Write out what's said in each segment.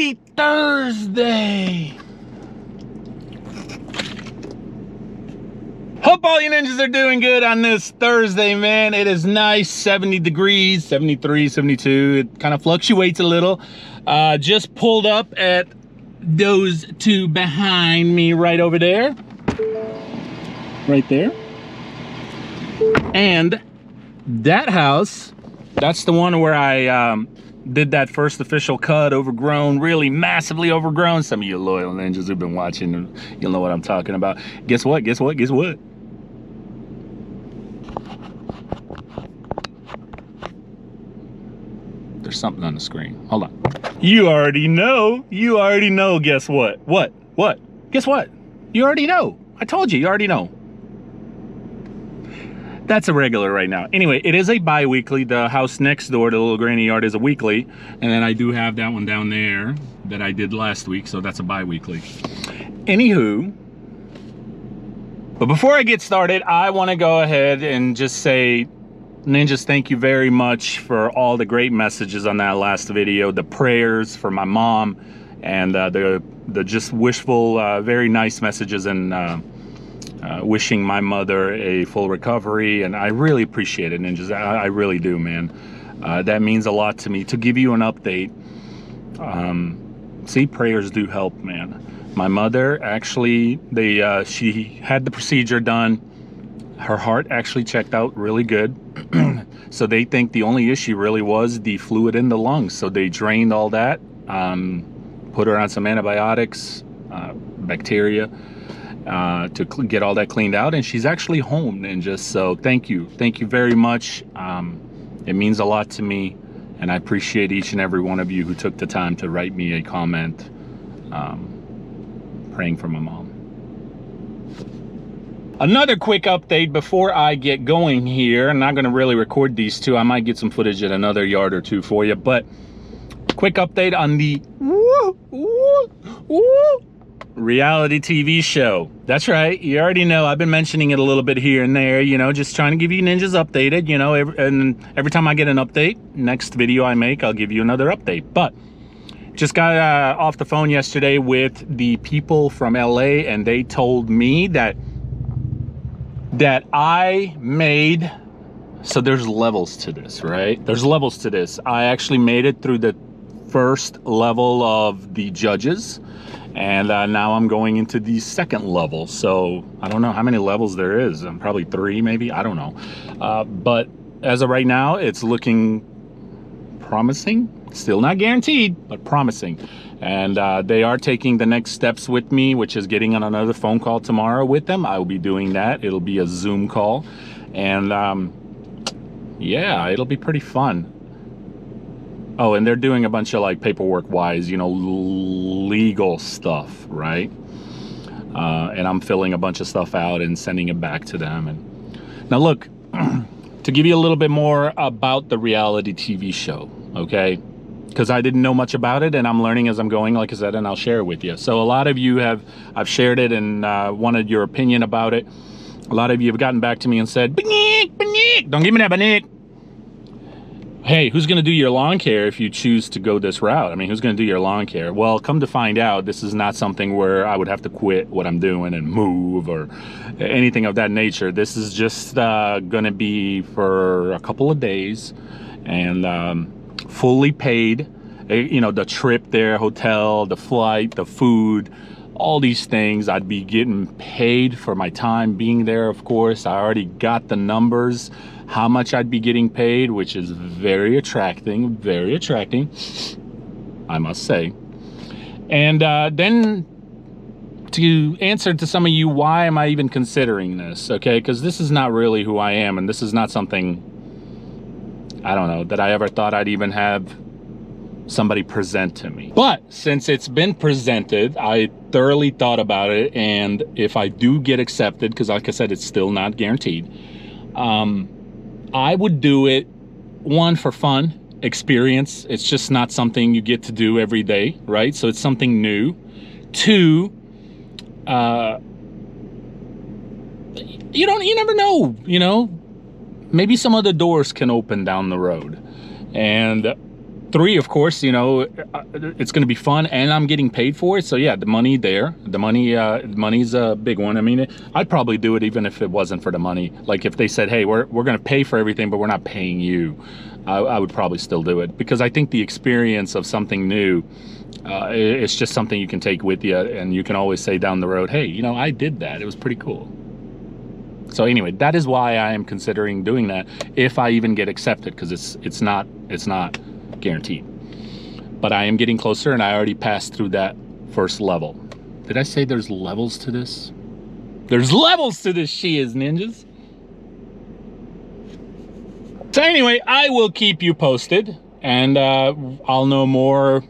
Happy Thursday! Hope all you ninjas are doing good on this Thursday, man. It is nice, 70 degrees, 73, 72. It kind of fluctuates a little. Just pulled up at those two behind me right over there. Right there. And that house, that's the one where I did that first official cut, overgrown, really massively overgrown. Some of you loyal ninjas who've been watching, you'll know what I'm talking about. Guess what? Guess what? Guess what? There's something on the screen. Hold on. You already know. You already know. Guess what? What? Guess what? You already know. I told you. You already know. That's a regular right now. Anyway, it is a bi-weekly. The house next door, the little granny yard, is a weekly. And then I do have that one down there that I did last week. So that's a bi-weekly. Anywho. But before I get started, I want to go ahead and just say, ninjas, thank you very much for all the great messages on that last video. The prayers for my mom and the just wishful, very nice messages and wishing my mother a full recovery. And I really appreciate it, ninjas. I really do, man. That means a lot to me. To give you an update, see, prayers do help, man. My mother actually, she had the procedure done. Her heart actually checked out really good. So they think the only issue really was the fluid in the lungs. So they drained all that, put her on some antibiotics, bacteria, to get all that cleaned out. And she's actually home, ninjas. So thank you. Thank you very much. It means a lot to me. And I appreciate each and every one of you who took the time to write me a comment praying for my mom. Another quick update before I get going here. I'm not going to really record these two. I might get some footage at another yard or two for you. But quick update on the reality TV show. That's right. You already know. I've been mentioning it a little bit here and there. You know, just trying to give you ninjas updated. You know, and every time I get an update, next video I make, I'll give you another update. But just got off the phone yesterday with the people from LA, and they told me that I made, so there's levels to this, right? There's levels to this. I actually made it through the first level of the judges, and now I'm going into the second level. So I don't know how many levels there is. Probably 3, maybe. I don't know. But as of right now, it's looking promising. Still not guaranteed, but promising. And they are taking the next steps with me, which is getting on another phone call tomorrow with them. I will be doing that. It'll be a Zoom call. And yeah, it'll be pretty fun. Oh, and they're doing a bunch of like paperwork wise, you know, legal stuff, right? And I'm filling a bunch of stuff out and sending it back to them. And now look, to give you a little bit more about the reality TV show, okay? Because I didn't know much about it, and I'm learning as I'm going, like I said, and I'll share it with you. So a lot of you I've shared it and wanted your opinion about it. A lot of you have gotten back to me and said, Banik, don't give me that Banik. Hey, who's going to do your lawn care if you choose to go this route? I mean, who's going to do your lawn care? Well, come to find out, this is not something where I would have to quit what I'm doing and move or anything of that nature. This is just going to be for a couple of days and fully paid. You know, the trip there, hotel, the flight, the food, all these things. I'd be getting paid for my time being there, of course. I already got the numbers, how much I'd be getting paid, which is very attracting, I must say. And then to answer to some of you, why am I even considering this? Okay, because this is not really who I am, and this is not something, I don't know, that I ever thought I'd even have somebody present to me. But since it's been presented, I thoroughly thought about it, and if I do get accepted, because like I said, it's still not guaranteed, I would do it, one, for fun, experience. It's just not something you get to do every day, right? So it's something new. 2, you never know, you know, maybe some other doors can open down the road. And 3, of course, you know, it's going to be fun and I'm getting paid for it. So yeah, the money there, the money's a big one. I mean, I'd probably do it even if it wasn't for the money. Like if they said, hey, we're going to pay for everything, but we're not paying you, I would probably still do it, because I think the experience of something new, it's just something you can take with you, and you can always say down the road, hey, you know, I did that, it was pretty cool. So anyway, that is why I am considering doing that, if I even get accepted, because it's not guaranteed. But I am getting closer, and I already passed through that first level. Did I say there's levels to this? There's levels to this shiz, ninjas. So anyway, I will keep you posted, and I'll know more.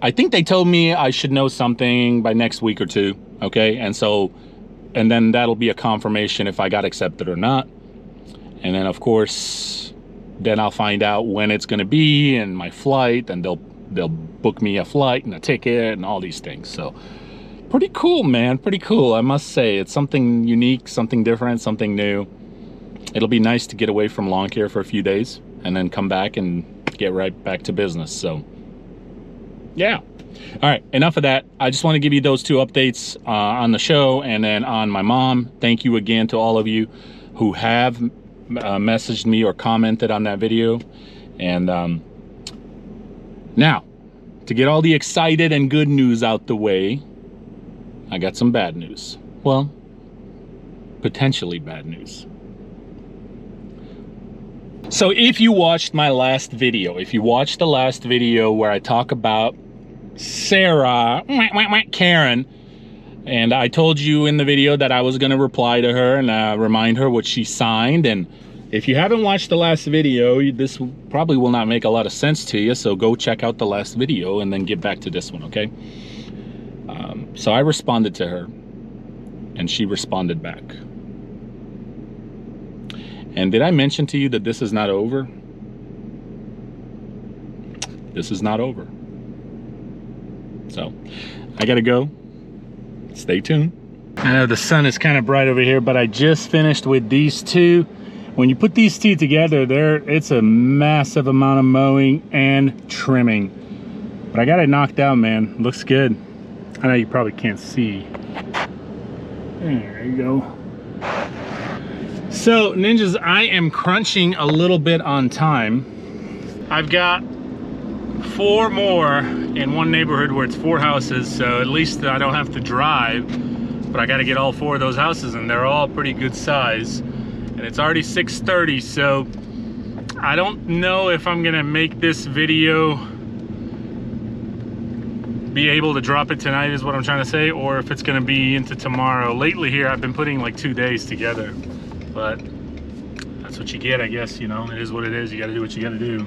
I think they told me I should know something by next week or 2, okay? And then that'll be a confirmation if I got accepted or not. And then of course, then I'll find out when it's gonna be and my flight, and they'll book me a flight and a ticket and all these things. So pretty cool, man, pretty cool. I must say, it's something unique, something different, something new. It'll be nice to get away from lawn care for a few days and then come back and get right back to business. So yeah. All right, enough of that. I just want to give you those 2 updates on the show and then on my mom. Thank you again to all of you who have messaged me or commented on that video. And now, to get all the excited and good news out the way, I got some bad news. Well, potentially bad news. So if you watched my last video, if you watched the last video where I talk about Sarah, Karen, and I told you in the video that I was going to reply to her and remind her what she signed. And if you haven't watched the last video, this probably will not make a lot of sense to you, so go check out the last video and then get back to this one, okay? So I responded to her, and she responded back. And did I mention to you that this is not over? This is not over. So I gotta go. Stay tuned. I know the sun is kind of bright over here, but I just finished with these 2. When you put these 2 together, it's a massive amount of mowing and trimming. But I got it knocked out, man. Looks good. I know you probably can't see. There you go. So ninjas, I am crunching a little bit on time. I've got 4 more in one neighborhood where it's 4 houses, so at least I don't have to drive. But I got to get all 4 of those houses, and they're all pretty good size. And it's already 6:30, so I don't know if I'm gonna make this video, be able to drop it tonight is what I'm trying to say, or if it's gonna be into tomorrow. Lately here I've been putting like 2 days together, but that's what you get, I guess. You know, it is what it is. You got to do what you got to do.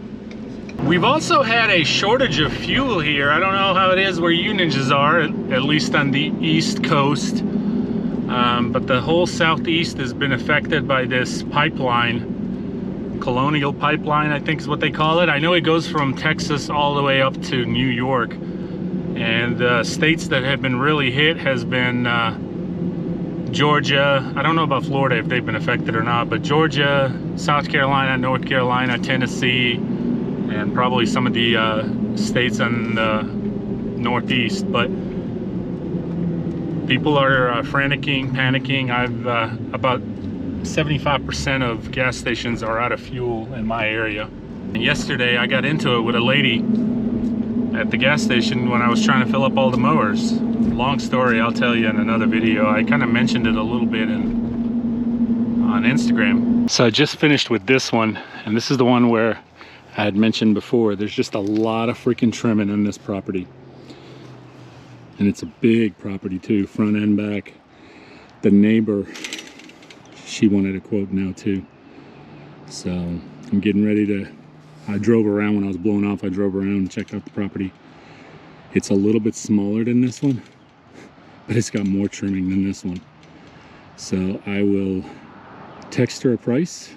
We've also had a shortage of fuel here. I don't know how it is where you ninjas are, at least on the East Coast. But the whole Southeast has been affected by this pipeline. Colonial Pipeline, I think is what they call it. I know it goes from Texas all the way up to New York. And the states that have been really hit has been Georgia. I don't know about Florida if they've been affected or not, but Georgia, South Carolina, North Carolina, Tennessee, and probably some of the states on the Northeast. But people are franticking, panicking. About 75% of gas stations are out of fuel in my area. And yesterday I got into it with a lady at the gas station when I was trying to fill up all the mowers. Long story, I'll tell you in another video. I kind of mentioned it a little bit on Instagram. So I just finished with this one, and this is the one where I had mentioned before, there's just a lot of freaking trimming in this property. And it's a big property too, front and back. The neighbor, she wanted a quote now too. So I'm getting ready to, I drove around when I was blowing off, I drove around and checked out the property. It's a little bit smaller than this one, but it's got more trimming than this one. So I will text her a price,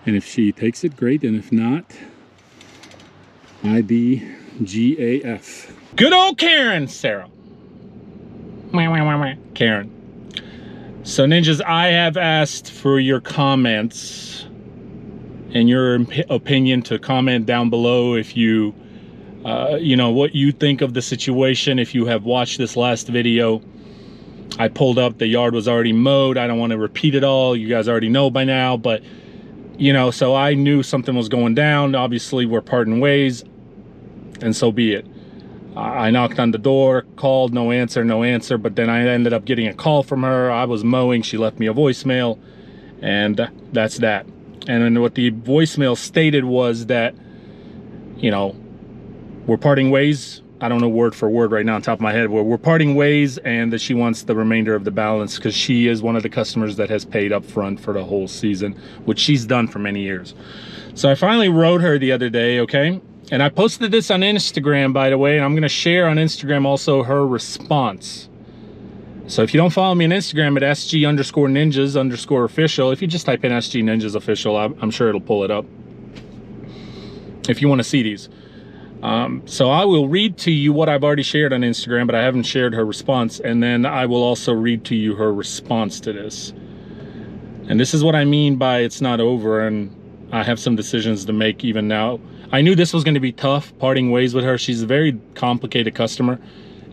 and if she takes it, great, and if not, IBGAF. Good old Karen, Sarah. Karen. So ninjas, I have asked for your comments and your opinion to comment down below if you, you know, what you think of the situation. If you have watched this last video, I pulled up, the yard was already mowed. I don't want to repeat it all. You guys already know by now, but you know, so I knew something was going down. Obviously, we're parting ways, and so be it. I knocked on the door, called, no answer, but then I ended up getting a call from her. I was mowing, she left me a voicemail, and that's that. And then what the voicemail stated was that, you know, we're parting ways. I don't know word for word right now on top of my head. We're parting ways, and that she wants the remainder of the balance because she is one of the customers that has paid up front for the whole season, which she's done for many years. So I finally wrote her the other day, okay? And I posted this on Instagram, by the way, and I'm gonna share on Instagram also her response. So if you don't follow me on Instagram at sg_ninjas_official, if you just type in sgninjas official, I'm sure it'll pull it up if you want to see these. So I will read to you what I've already shared on Instagram, but I haven't shared her response, and then I will also read to you her response to this. And this is what I mean by it's not over, and I have some decisions to make even now. I knew this was going to be tough, parting ways with her. She's a very complicated customer,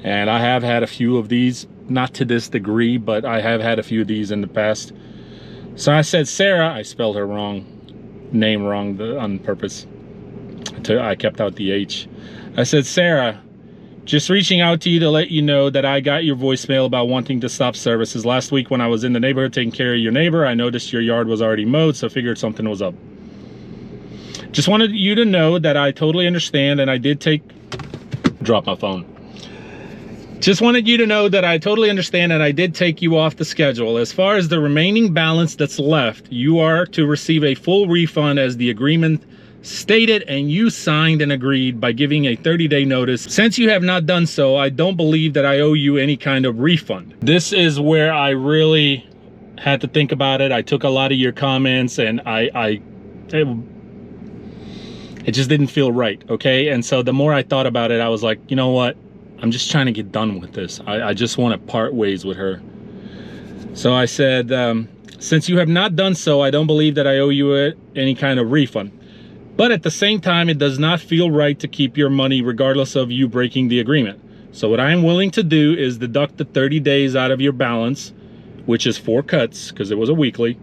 and I have had a few of these, not to this degree, but I have had a few of these in the past. So I said, Sarah, I spelled her name wrong on purpose. I kept out the H. I said, Sarah, just reaching out to you to let you know that I got your voicemail about wanting to stop services. Last week when I was in the neighborhood taking care of your neighbor, I noticed your yard was already mowed, so I figured something was up. Just wanted you to know that I totally understand, and I did drop my phone. Just wanted you to know that I totally understand, and I did take you off the schedule. As far as the remaining balance that's left, you are to receive a full refund as the agreement stated, and you signed and agreed by giving a 30-day notice. Since you have not done so, I don't believe that I owe you any kind of refund. This is where I really had to think about it. I took a lot of your comments, and it just didn't feel right, okay? And so the more I thought about it, I was like, you know what? I'm just trying to get done with this. I just want to part ways with her. So I said, since you have not done so, I don't believe that I owe you any kind of refund. But at the same time, it does not feel right to keep your money regardless of you breaking the agreement. So what I am willing to do is deduct the 30 days out of your balance, which is 4 cuts because it was a weekly.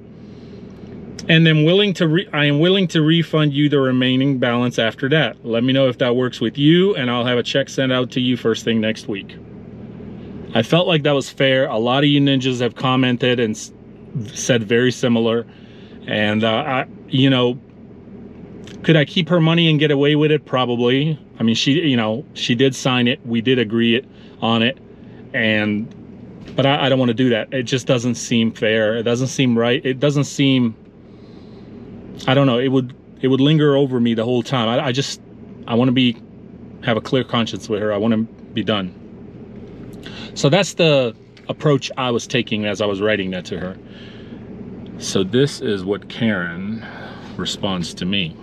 And then I am willing to refund you the remaining balance after that. Let me know if that works with you, and I'll have a check sent out to you first thing next week. I felt like that was fair. A lot of you ninjas have commented and said very similar. And, you know, could I keep her money and get away with it? Probably. I mean, she did sign it. We did agree on it. But I don't want to do that. It just doesn't seem fair. It doesn't seem right. It doesn't seem, I don't know. It would linger over me the whole time. I want to have a clear conscience with her. I want to be done. So that's the approach I was taking as I was writing that to her. So this is what Karen responds to me.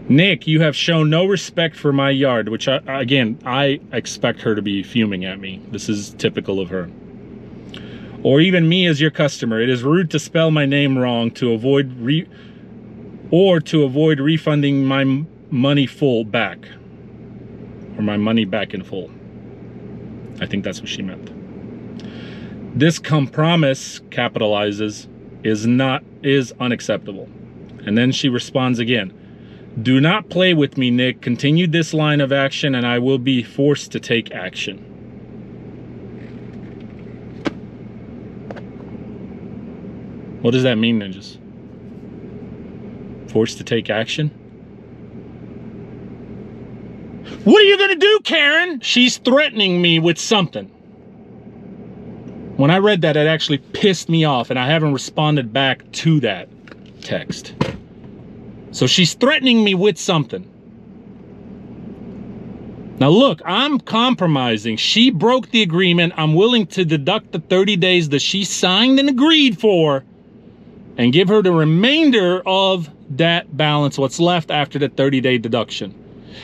Nick, you have shown no respect for my yard, which I expect her to be fuming at me. This is typical of her. Or even me as your customer. It is rude to spell my name wrong to avoid refunding my money full back. Or my money back in full. I think that's what she meant. This compromise, capitalizes, is unacceptable. And then she responds again. Do not play with me, Nick. Continue this line of action and I will be forced to take action. What does that mean, ninjas? Forced to take action? What are you gonna do, Karen? She's threatening me with something. When I read that, it actually pissed me off, and I haven't responded back to that text. So she's threatening me with something. Now look, I'm compromising. She broke the agreement. I'm willing to deduct the 30 days that she signed and agreed for and give her the remainder of that balance, what's left after the 30-day deduction.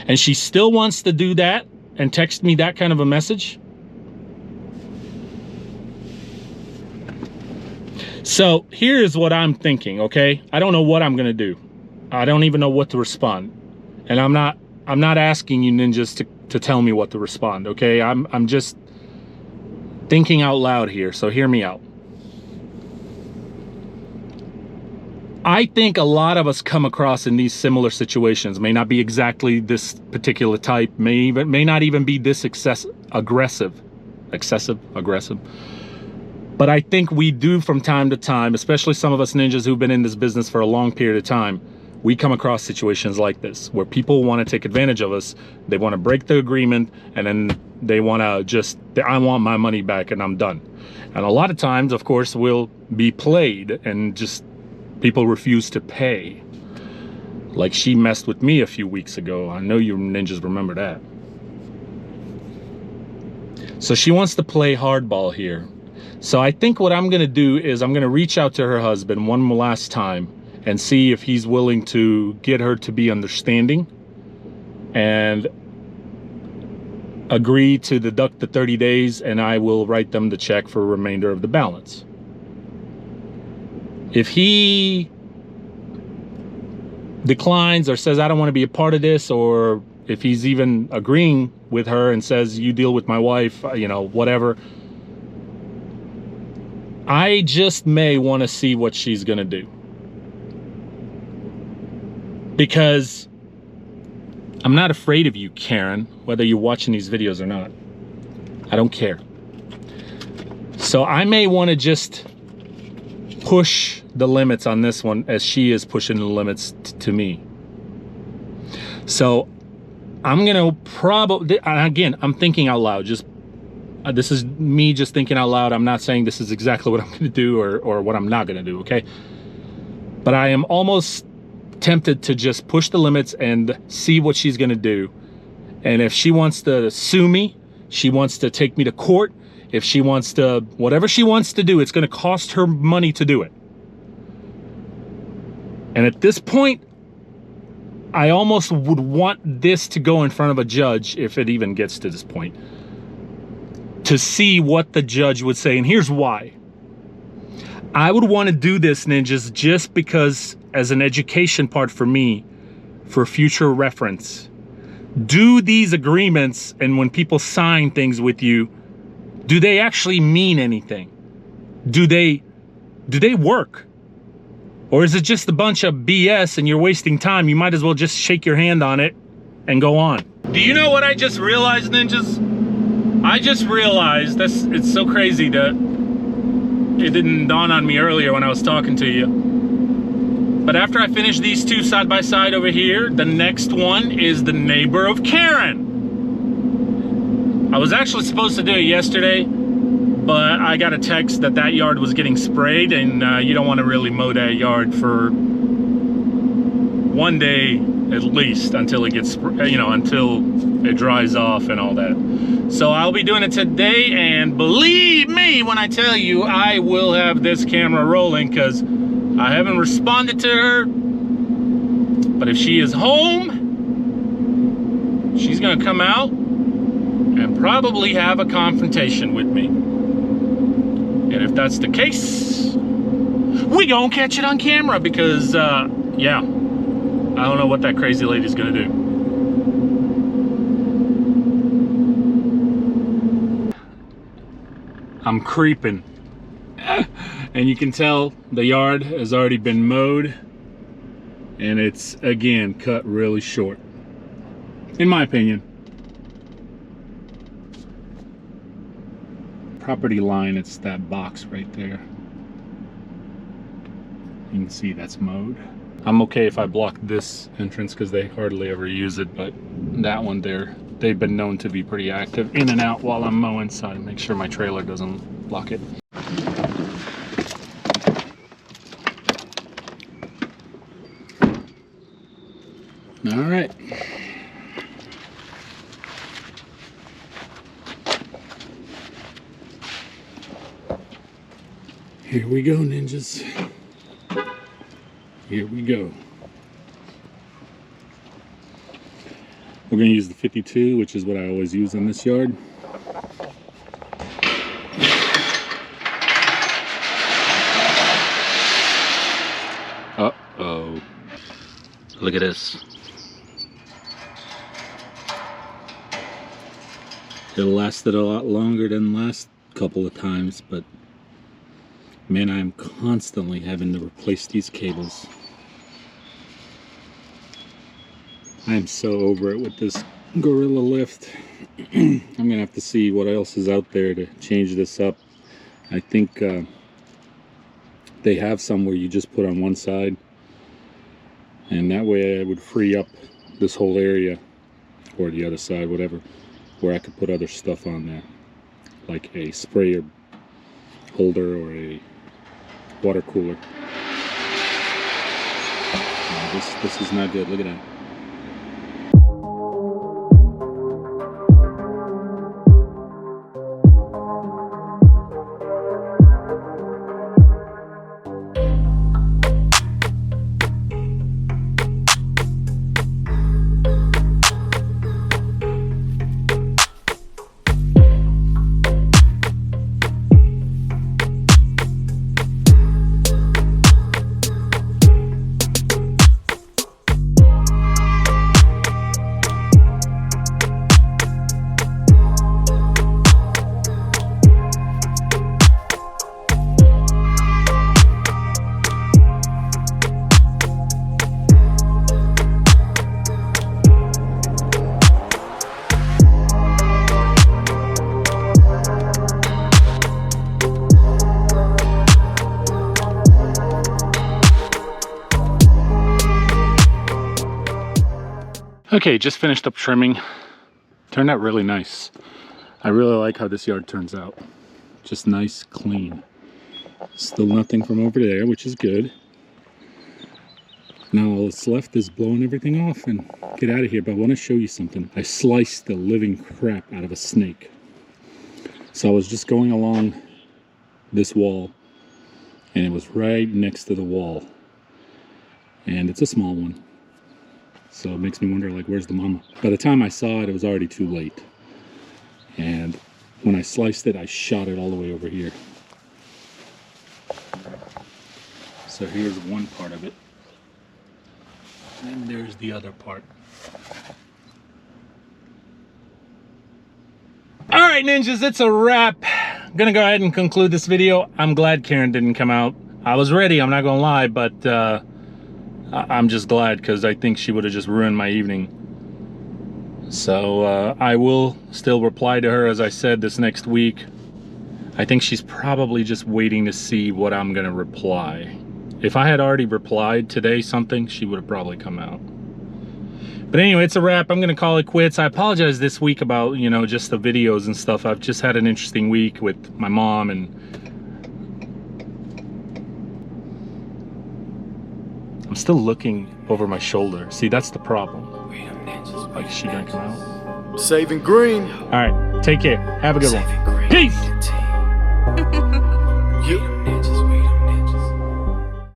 And she still wants to do that and text me that kind of a message? So here's what I'm thinking, okay? I don't know what I'm gonna do. I don't even know what to respond. And I'm not asking you ninjas to tell me what to respond, okay? I'm just thinking out loud here, so hear me out. I think a lot of us come across in these similar situations. May not be exactly this particular type, may not even be this excessive aggressive. But I think we do from time to time, especially some of us ninjas who've been in this business for a long period of time, we come across situations like this where people want to take advantage of us. They want to break the agreement, and then they want to just, I want my money back and I'm done. And a lot of times, of course, we'll be played and just people refuse to pay. Like she messed with me a few weeks ago. I know you ninjas remember that. So she wants to play hardball here. So I think what I'm gonna do is I'm gonna reach out to her husband one last time and see if he's willing to get her to be understanding and agree to deduct the 30 days, and I will write them the check for the remainder of the balance. If he declines or says, I don't want to be a part of this, or if he's even agreeing with her and says, you deal with my wife, you know, whatever, I just may want to see what she's going to do. Because I'm not afraid of you, Karen, whether you're watching these videos or not. I don't care. So I may want to just push the limits on this one as she is pushing the limits to me. So I'm gonna probably, again, I'm thinking out loud, just this is me just thinking out loud. I'm not saying this is exactly what I'm gonna do or what I'm not gonna do, okay? But I am almost tempted to just push the limits and see what she's gonna do. And if she wants to sue me, she wants to take me to court, if she wants to, whatever she wants to do, it's gonna cost her money to do it. And at this point, I almost would want this to go in front of a judge, if it even gets to this point, to see what the judge would say. And here's why. I would want to do this, ninjas, just because as an education part for me, for future reference. Do these agreements, and when people sign things with you, do they actually mean anything? Do they work? Or is it just a bunch of BS and you're wasting time? You might as well just shake your hand on it and go on. Do you know what I just realized, ninjas? I just realized, it's so crazy that it didn't dawn on me earlier when I was talking to you. But after I finish these two side by side over here, the next one is the neighbor of Karen. I was actually supposed to do it yesterday, but I got a text that that yard was getting sprayed, and you don't want to really mow that yard for one day at least until it gets, you know, until it dries off and all that. So I'll be doing it today, and believe me when I tell you, I will have this camera rolling because I haven't responded to her. But if she is home, she's gonna come out and probably have a confrontation with me. And if that's the case, we gonna catch it on camera because, yeah, I don't know what that crazy lady's gonna do. I'm creeping. And you can tell the yard has already been mowed. And it's, again, cut really short. In my opinion. Property line, it's that box right there. You can see that's mowed. I'm okay if I block this entrance because they hardly ever use it, but that one there, they've been known to be pretty active in and out while I'm mowing, so I make sure my trailer doesn't block it. All right. Here we go, ninjas. Here we go. We're going to use the 52, which is what I always use in this yard. Look at this. It lasted a lot longer than last couple of times, but man, I am constantly having to replace these cables. I am so over it with this Gorilla Lift. I'm gonna have to see what else is out there to change this up. I think they have some where you just put on one side, and that way I would free up this whole area, or the other side, whatever, where I could put other stuff on there, like a sprayer holder or a water cooler. This is not good. Look at that. Okay, just finished up trimming. Turned out really nice. I really like how this yard turns out. Just nice, clean. Still nothing from over there, which is good. Now all that's left is blowing everything off and get out of here. But I want to show you something. I sliced the living crap out of a snake. So I was just going along this wall, and it was right next to the wall. And it's a small one. So it makes me wonder, like, where's the mama? By the time I saw it, it was already too late. And when I sliced it, I shot it all the way over here. So here's one part of it. And there's the other part. All right, ninjas, it's a wrap. I'm gonna go ahead and conclude this video. I'm glad Karen didn't come out. I was ready, I'm not gonna lie, but I'm just glad, because I think she would have just ruined my evening. So I will still reply to her, as I said, this next week. I think she's probably just waiting to see what I'm gonna reply. If I had already replied today something, she would have probably come out. But anyway, it's a wrap. I'm gonna call it quits. I apologize this week about, you know, just the videos and stuff. I've just had an interesting week with my mom, and I'm still looking over my shoulder. See, that's the problem. Like, is she gonna come out? Saving green. All right, take care. Have a good one. Peace.